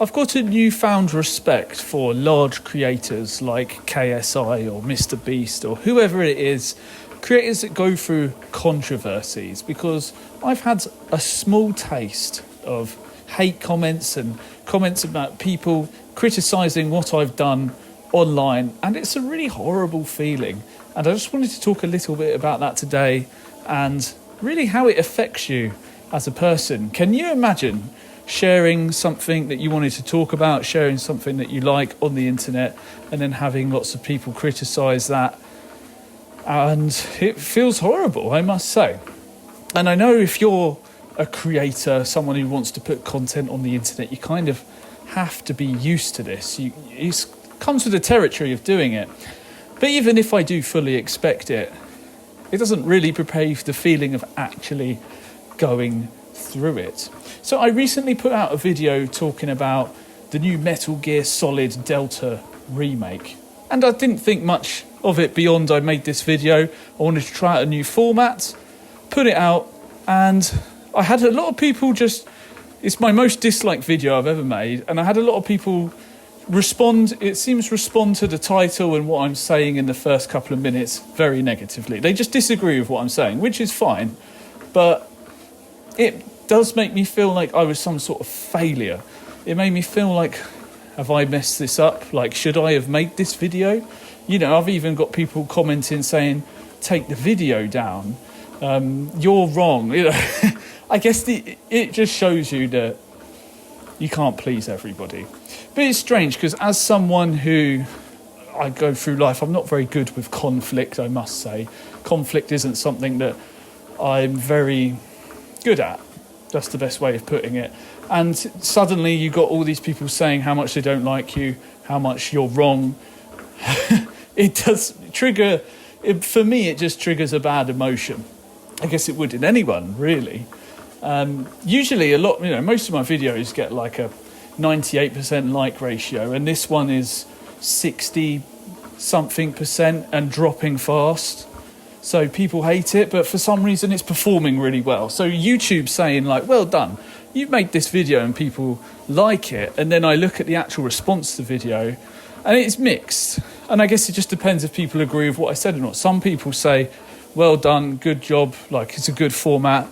I've got a newfound respect for large creators like KSI or MrBeast or whoever it is, creators that go through controversies, because I've had a small taste of hate comments and comments about people criticising what I've done online, and it's a really horrible feeling. And I just wanted to talk a little bit about that today and really how it affects you as a person. Can you imagine sharing something that you wanted to talk about, sharing something that you like on the internet, and then having lots of people criticise that? And it feels horrible, I must say. And I know if you're a creator, someone who wants to put content on the internet, you kind of have to be used to this. It comes with the territory of doing it. But even if I do fully expect it, it doesn't really prepare you for the feeling of actually going through it. So I recently put out a video talking about the new Metal Gear Solid Delta remake. And I didn't think much of it beyond I made this video. I wanted to try out a new format, put it out, and I had a lot of people it's my most disliked video I've ever made, and I had a lot of people respond to the title and what I'm saying in the first couple of minutes very negatively. They just disagree with what I'm saying, which is fine, but it does make me feel like I was some sort of failure. It made me feel like, have I messed this up? Like, should I have made this video? You know, I've even got people commenting saying, take the video down. You're wrong. You know, I guess it just shows you that you can't please everybody. But it's strange because as someone who I go through life, I'm not very good with conflict, I must say. Conflict isn't something that I'm very good at. That's the best way of putting it. And suddenly you got all these people saying how much they don't like you, how much you're wrong. It does trigger, for me, it just triggers a bad emotion. I guess it would in anyone, really. Usually most of my videos get like a 98% like ratio, and this one is 60-something% and dropping fast. So people hate it, but for some reason it's performing really well. So YouTube's saying like, well done, you've made this video and people like it. And then I look at the actual response to the video and it's mixed. And I guess it just depends if people agree with what I said or not. Some people say, well done, good job, like it's a good format.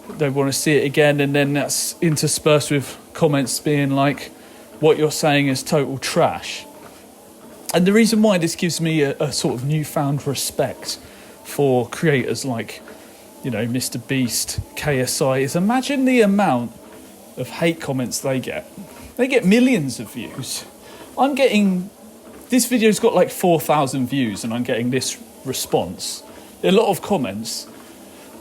They want to see it again, and then that's interspersed with comments being like, what you're saying is total trash. And the reason why this gives me a sort of newfound respect for creators like, MrBeast, KSI, is imagine the amount of hate comments they get. They get millions of views. This video's got like 4,000 views and I'm getting this response. A lot of comments.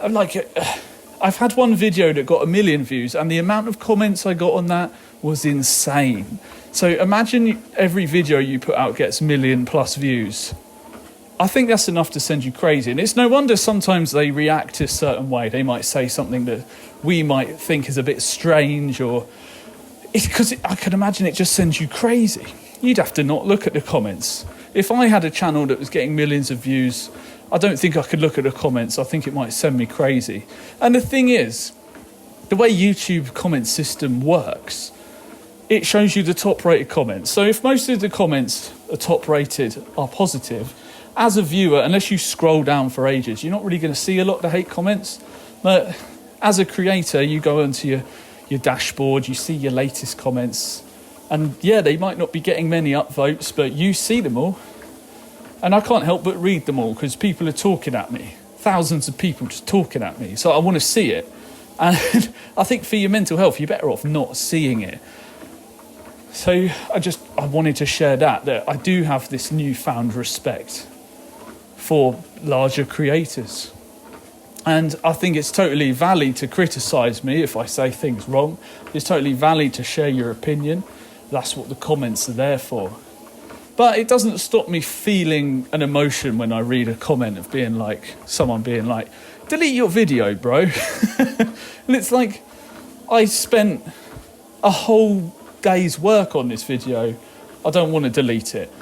I've had one video that got 1 million views and the amount of comments I got on that was insane. So imagine every video you put out gets 1 million plus views. I think that's enough to send you crazy. And it's no wonder sometimes they react a certain way. They might say something that we might think is a bit strange, or it's because I can imagine it just sends you crazy. You'd have to not look at the comments. If I had a channel that was getting millions of views, I don't think I could look at the comments. I think it might send me crazy. And the thing is, the way YouTube comment system works, it shows you the top rated comments. So if most of the comments are top rated, are positive, as a viewer, unless you scroll down for ages, you're not really going to see a lot of the hate comments. But as a creator, you go onto your dashboard, you see your latest comments, and yeah, they might not be getting many upvotes, but you see them all. And I can't help but read them all because people are talking at me. Thousands of people just talking at me. So I want to see it. And I think for your mental health, you're better off not seeing it. So I wanted to share that I do have this newfound respect for larger creators. And I think it's totally valid to criticise me if I say things wrong. It's totally valid to share your opinion. That's what the comments are there for. But it doesn't stop me feeling an emotion when I read a comment of someone being like, delete your video, bro. And it's like, I spent a whole day's work on this video. I don't want to delete it.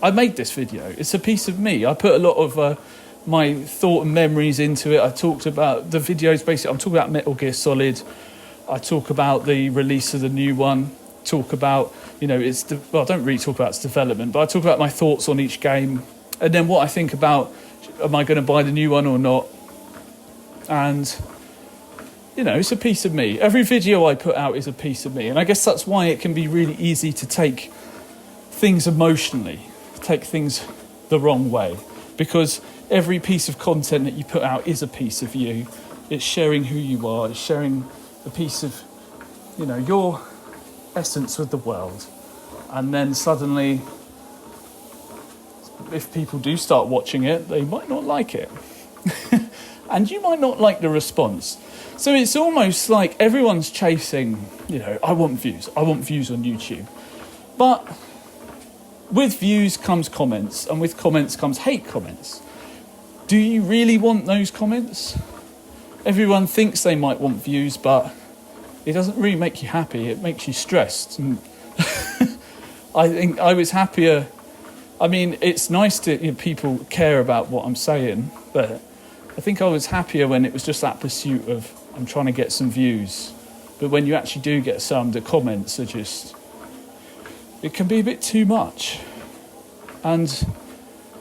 I made this video. It's a piece of me. I put a lot of my thought and memories into it. I talked about the videos, basically, I'm talking about Metal Gear Solid. I talk about the release of the new one, talk about, I don't really talk about its development, but I talk about my thoughts on each game, and then what I think about, am I going to buy the new one or not? And, it's a piece of me. Every video I put out is a piece of me. And I guess that's why it can be really easy to take things emotionally, take things the wrong way. Because every piece of content that you put out is a piece of you. It's sharing who you are. It's sharing a piece of, your essence with the world. And then suddenly, if people do start watching it, they might not like it. And you might not like the response. So it's almost like everyone's chasing, I want views on YouTube. But with views comes comments, and with comments comes hate comments. Do you really want those comments? Everyone thinks they might want views, but it doesn't really make you happy. It makes you stressed. And I think I was happier. I mean, it's nice to people care about what I'm saying, but I think I was happier when it was just that pursuit of, I'm trying to get some views. But when you actually do get some, the comments are just, it can be a bit too much. And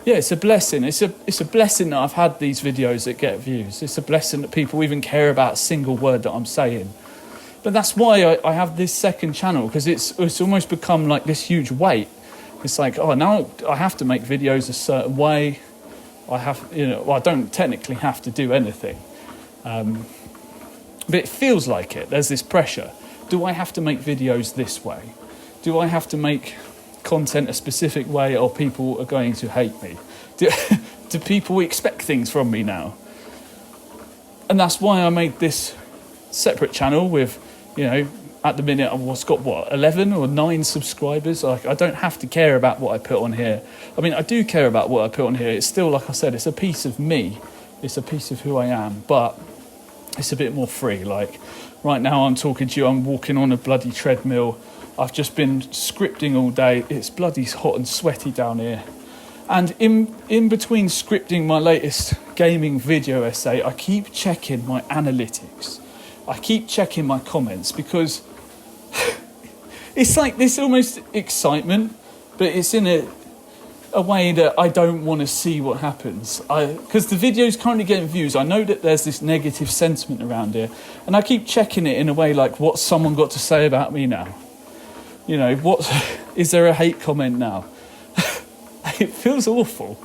yeah, it's a blessing. It's a blessing that I've had these videos that get views. It's a blessing that people even care about a single word that I'm saying. But that's why I have this second channel, because it's almost become like this huge weight. It's like, now I have to make videos a certain way. I don't technically have to do anything. But it feels like it. There's this pressure. Do I have to make videos this way? Do I have to make content a specific way, or people are going to hate me? Do people expect things from me now? And that's why I made this separate channel with, at the minute I've got 11 or 9 subscribers. I don't have to care about what I put on here. I mean, I do care about what I put on here. It's still, like I said, it's a piece of me. It's a piece of who I am, but it's a bit more free. Like right now I'm talking to you, I'm walking on a bloody treadmill. I've just been scripting all day. It's bloody hot and sweaty down here. And in between scripting my latest gaming video essay, I keep checking my analytics. I keep checking my comments, because it's like this almost excitement, but it's in a way that I don't want to see what happens. Because the video's currently getting views. I know that there's this negative sentiment around here, and I keep checking it in a way like, what's someone got to say about me now? Is there a hate comment now? It feels awful.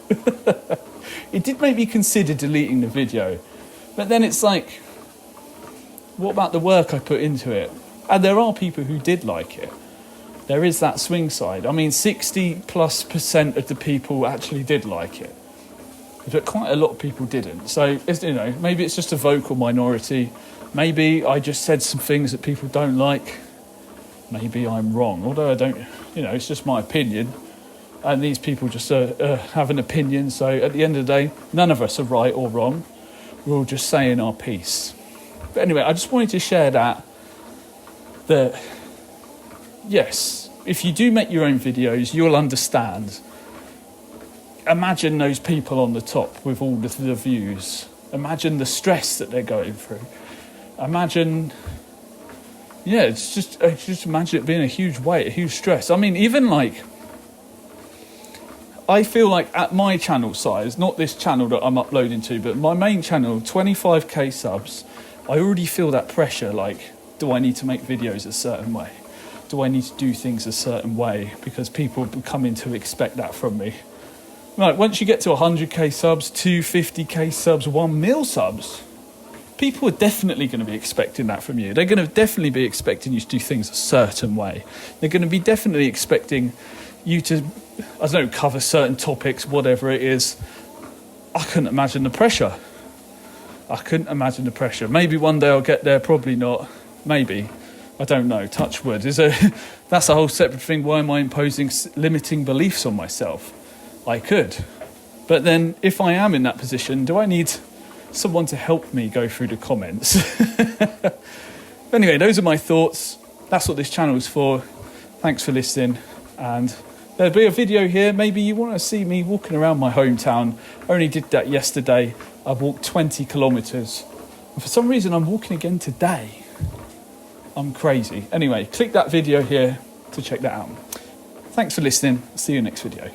It did make me consider deleting the video, but then it's like, what about the work I put into it? And there are people who did like it. There is that swing side. I mean, 60+% of the people actually did like it, but quite a lot of people didn't. So, maybe it's just a vocal minority. Maybe I just said some things that people don't like. Maybe I'm wrong, although I don't, it's just my opinion. And these people just have an opinion. So at the end of the day, none of us are right or wrong. We're all just saying our piece. But anyway, I just wanted to share that yes, if you do make your own videos, you'll understand. Imagine those people on the top with all the views. Imagine the stress that they're going through. Imagine, just imagine it being a huge weight, a huge stress. I mean, even I feel like at my channel size, not this channel that I'm uploading to, but my main channel, 25k subs, I already feel that pressure. Like, do I need to make videos a certain way? Do I need to do things a certain way? Because people are coming to expect that from me. Like, once you get to 100k subs, 250k subs, 1 mil subs, people are definitely going to be expecting that from you. They're going to definitely be expecting you to do things a certain way. They're going to be definitely expecting you to, cover certain topics, whatever it is. I couldn't imagine the pressure. Maybe one day I'll get there, probably not. Maybe. I don't know. Touch wood. That's a whole separate thing. Why am I imposing limiting beliefs on myself? I could. But then if I am in that position, do I need someone to help me go through the comments? Anyway, those are my thoughts. That's what this channel is for. Thanks for listening. And there'll be a video here. Maybe you want to see me walking around my hometown. I only did that yesterday. I walked 20 kilometres. And for some reason, I'm walking again today. I'm crazy. Anyway, click that video here to check that out. Thanks for listening. See you next video.